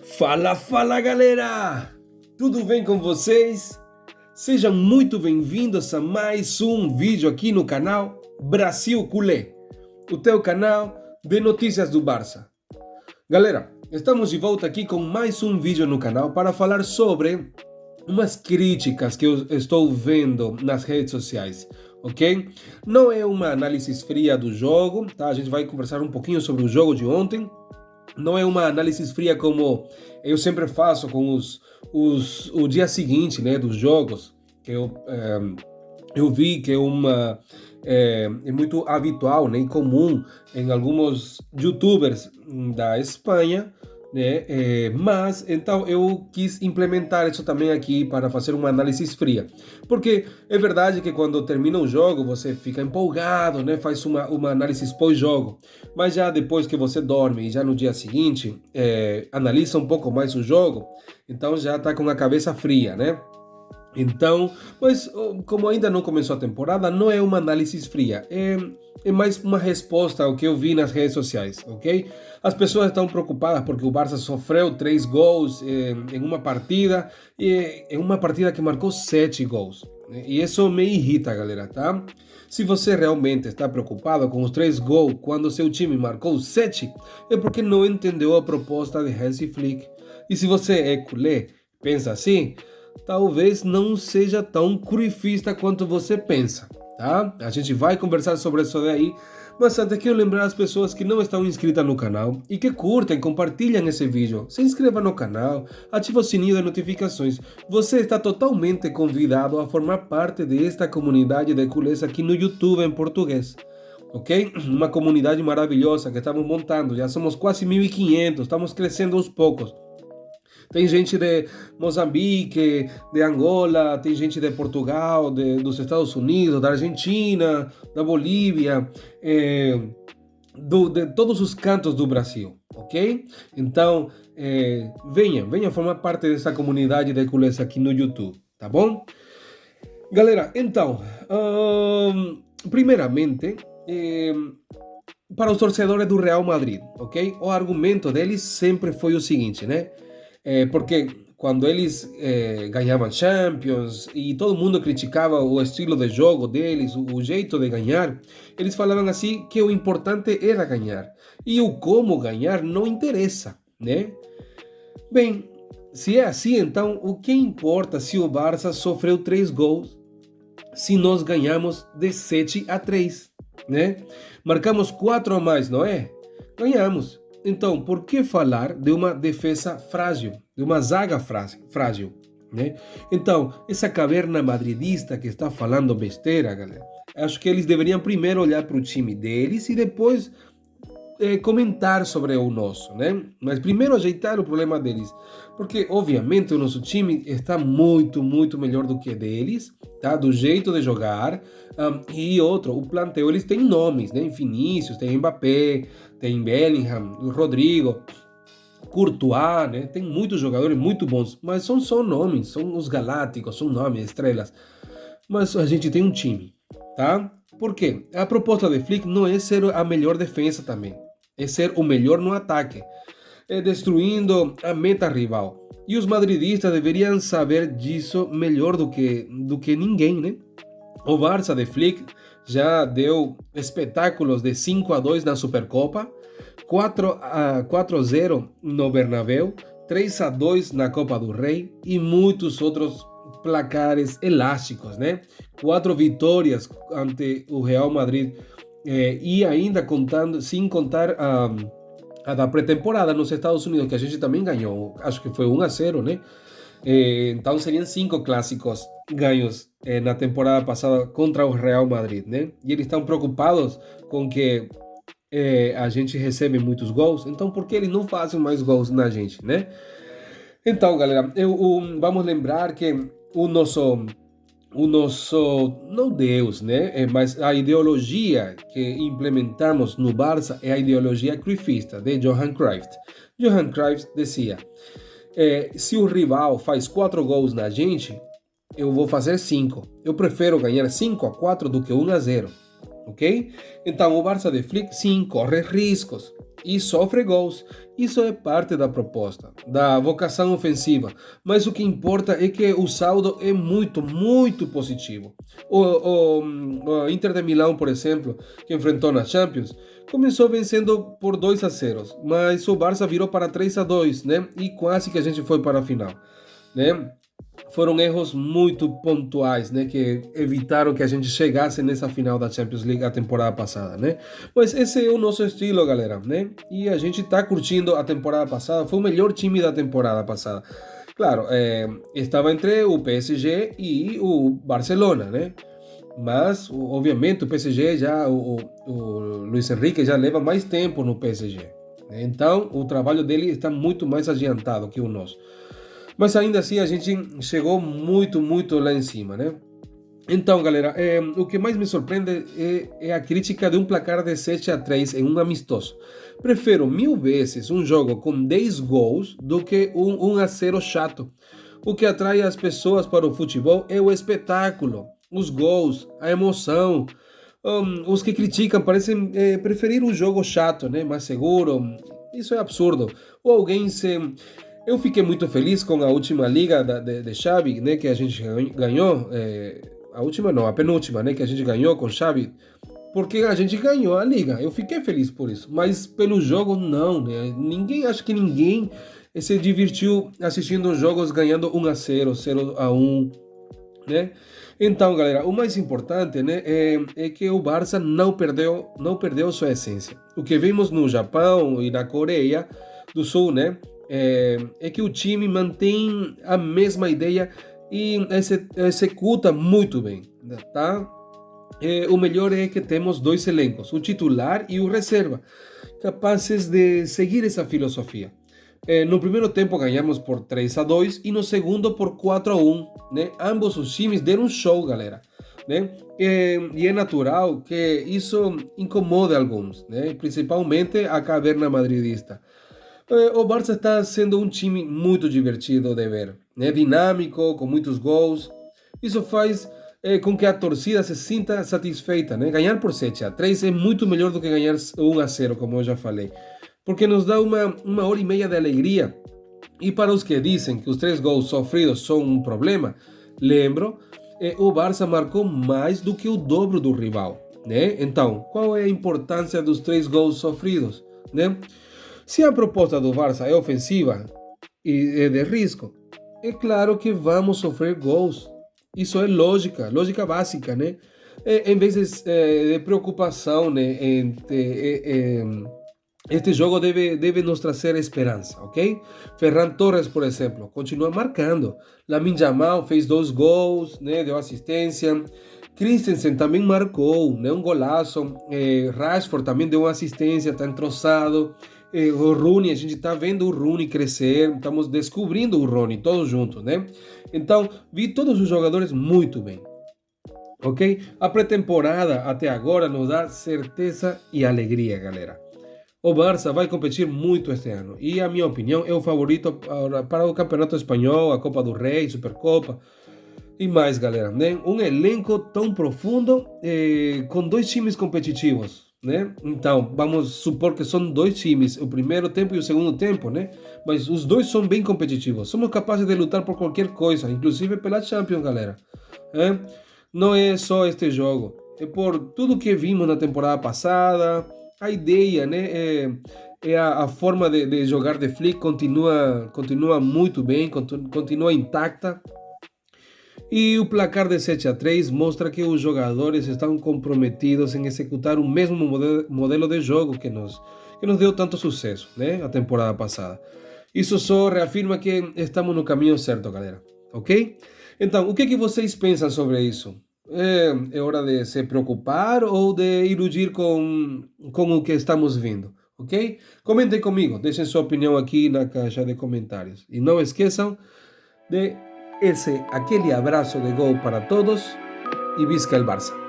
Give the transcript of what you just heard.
Fala, fala galera! Tudo bem com vocês? Sejam muito bem-vindos a mais um vídeo aqui no canal Brasil Culé, o teu canal de notícias do Barça. Galera, estamos de volta aqui com mais um vídeo no canal para falar sobre umas críticas que eu estou vendo nas redes sociais, ok? Não é uma análise fria do jogo, tá? A gente vai conversar um pouquinho sobre o jogo de ontem. Não é uma análise fria como eu sempre faço com o dia seguinte, né, dos jogos, que eu vi que é muito habitual, né, e comum em alguns YouTubers da Espanha, né, mas então eu quis implementar isso também aqui para fazer uma análise fria, porque é verdade que quando termina o jogo você fica empolgado, né, faz uma análise pós-jogo, mas já depois que você dorme e já no dia seguinte analisa um pouco mais o jogo, então já está com a cabeça fria, né? Então, mas como ainda não começou a temporada, não é uma análise fria, é mais uma resposta ao que eu vi nas redes sociais, ok? As pessoas estão preocupadas porque o Barça sofreu 3 gols em uma partida, e em uma partida que marcou 7 gols. Né? E isso me irrita, galera, tá? Se você realmente está preocupado com os 3 gols quando seu time marcou 7, é porque não entendeu a proposta de Hansi Flick. E se você é culé, pensa assim, talvez não seja tão cruifista quanto você pensa, tá? A gente vai conversar sobre isso daí, mas antes quero lembrar as pessoas que não estão inscritas no canal e que curtem, compartilhem esse vídeo. Se inscreva no canal, ative o sininho de notificações. Você está totalmente convidado a formar parte desta comunidade de culés aqui no YouTube em português. Ok? Uma comunidade maravilhosa que estamos montando, já somos quase 1.500, estamos crescendo aos poucos. Tem gente de Moçambique, de Angola, tem gente de Portugal, dos Estados Unidos, da Argentina, da Bolívia, de todos os cantos do Brasil, ok? Então, venha formar parte dessa comunidade de culés aqui no YouTube, tá bom? Galera, então, primeiramente, para os torcedores do Real Madrid, ok? O argumento deles sempre foi o seguinte, né? Porque quando eles ganhavam Champions e todo mundo criticava o estilo de jogo deles, o jeito de ganhar, eles falavam assim que o importante era ganhar e o como ganhar não interessa, né? Bem, se é assim, então o que importa se o Barça sofreu 3 gols se nós ganhamos de 7-3, né? Marcamos 4 a mais, não é? Ganhamos. Então, por que falar de uma defesa frágil, de uma zaga frágil, né? Então, essa caverna madridista que está falando besteira, galera, acho que eles deveriam primeiro olhar para o time deles e depois comentar sobre o nosso, né? Mas primeiro ajeitar o problema deles, porque obviamente o nosso time está muito, muito melhor do que deles, tá? Do jeito de jogar, e outro, o plantel, eles têm nomes, né? Vinícius, tem Mbappé, tem Bellingham, Rodrigo, Courtois, né? Tem muitos jogadores muito bons, mas são só nomes, são os galácticos, são nomes, estrelas. Mas a gente tem um time, tá? Por quê? A proposta de Flick não é ser a melhor defesa também, é ser o melhor no ataque, é destruindo a meta rival. E os madridistas deveriam saber disso melhor do que ninguém, né? O Barça de Flick já deu espetáculos de 5-2 na Supercopa, 4-0 no Bernabéu, 3-2 na Copa do Rei e muitos outros placares elásticos, né? 4 vitórias ante o Real Madrid e ainda contando, sem contar a da pré-temporada nos Estados Unidos, que a gente também ganhou, acho que foi 1-0, né? Então seriam 5 clássicos ganhos na temporada passada contra o Real Madrid, né? E eles estão preocupados com que a gente recebe muitos gols, então por que eles não fazem mais gols na gente, né? Então, galera, vamos lembrar que o nosso, não Deus, né? Mas a ideologia que implementamos no Barça é a ideologia cruyffista de Johan Cruyff. Johan Cruyff dizia: se o rival faz 4 gols na gente, eu vou fazer 5. Eu prefiro ganhar 5-4 do que 1-0. ok? Então o Barça de Flick sim corre riscos e sofre gols. Isso é parte da proposta, da vocação ofensiva. Mas o que importa é que o saldo é muito, muito positivo. O Inter de Milão, por exemplo, que enfrentou na Champions, começou vencendo por 2-0, mas o Barça virou para 3-2, né? E quase que a gente foi para a final, né? Foram erros muito pontuais, né, que evitaram que a gente chegasse nessa final da Champions League a temporada passada, né? Mas esse é o nosso estilo, galera, né? E a gente tá curtindo a temporada passada, foi o melhor time da temporada passada. Claro, estava entre o PSG e o Barcelona, né? Mas, obviamente, o PSG já, o Luis Enrique já leva mais tempo no PSG, né? Então, o trabalho dele está muito mais adiantado que o nosso. Mas ainda assim a gente chegou muito, muito lá em cima, né? Então, galera, o que mais me surpreende é a crítica de um placar de 7-3 em um amistoso. Prefiro 1000 vezes um jogo com 10 gols do que um 1-0 chato. O que atrai as pessoas para o futebol é o espetáculo, os gols, a emoção. Os que criticam parecem preferir um jogo chato, né? Mais seguro. Isso é absurdo. Ou alguém se Eu fiquei muito feliz com a última liga de Xavi, né, que a gente ganhou, a última não, a penúltima, né, que a gente ganhou com Xavi, porque a gente ganhou a liga. Eu fiquei feliz por isso, mas pelo jogo não, né? Acho que ninguém se divertiu assistindo os jogos ganhando 1-0, 0-1, né? Então, galera, o mais importante, né, é que o Barça não perdeu sua essência. O que vimos no Japão e na Coreia do Sul, né, é que o time mantém a mesma ideia e executa muito bem, tá? O melhor é que temos dois elencos, o titular e o reserva, capazes de seguir essa filosofia. No primeiro tempo ganhamos por 3-2 e no segundo por 4-1, né? Ambos os times deram um show, galera, né? E é natural que isso incomode alguns, né? Principalmente a caverna madridista. O Barça está sendo um time muito divertido de ver, né? Dinâmico, com muitos gols. Isso faz com que a torcida se sinta satisfeita, né? Ganhar por 7-3 é muito melhor do que ganhar 1-0, como eu já falei, porque nos dá uma hora e meia de alegria. E para os que dizem que os 3 gols sofridos são um problema, lembro, o Barça marcou mais do que o dobro do rival, né? Então, qual é a importância dos 3 gols sofridos, né? Se a proposta do Barça é ofensiva e é de risco, é claro que vamos sofrer gols. Isso é lógica básica, né? Em vez de preocupação, né? Este jogo deve nos trazer esperança, ok? Ferran Torres, por exemplo, continua marcando. Lamine Yamal fez 2 gols, né? Deu assistência. Christensen também marcou, né? Um golaço. Rashford também deu uma assistência, está entrosado. O Rooney, a gente está vendo o Rooney crescer, estamos descobrindo o Rooney, todos juntos, né? Então, vi todos os jogadores muito bem, ok? A pré-temporada até agora nos dá certeza e alegria, galera. O Barça vai competir muito este ano e, a minha opinião, é o favorito para o Campeonato Espanhol, a Copa do Rei, Supercopa e mais, galera, né? Um elenco tão profundo com 2 times competitivos, né? Então, vamos supor que são 2 times, o primeiro tempo e o segundo tempo, né? Mas os dois são bem competitivos. Somos capazes de lutar por qualquer coisa, inclusive pela Champions, galera. Não é só este jogo, é por tudo que vimos na temporada passada. A ideia, né? A forma de jogar de Flick continua muito bem, continua intacta. E o placar de 7-3 mostra que os jogadores estão comprometidos em executar o mesmo modelo de jogo que nos deu tanto sucesso, né, a temporada passada. Isso só reafirma que estamos no caminho certo, galera, ok? Então, o que vocês pensam sobre isso? É hora de se preocupar ou de iludir com o que estamos vendo, ok? Comentem comigo, deixem sua opinião aqui na caixa de comentários. E não esqueçam de aquele abraço de gol para todos y visca el Barça.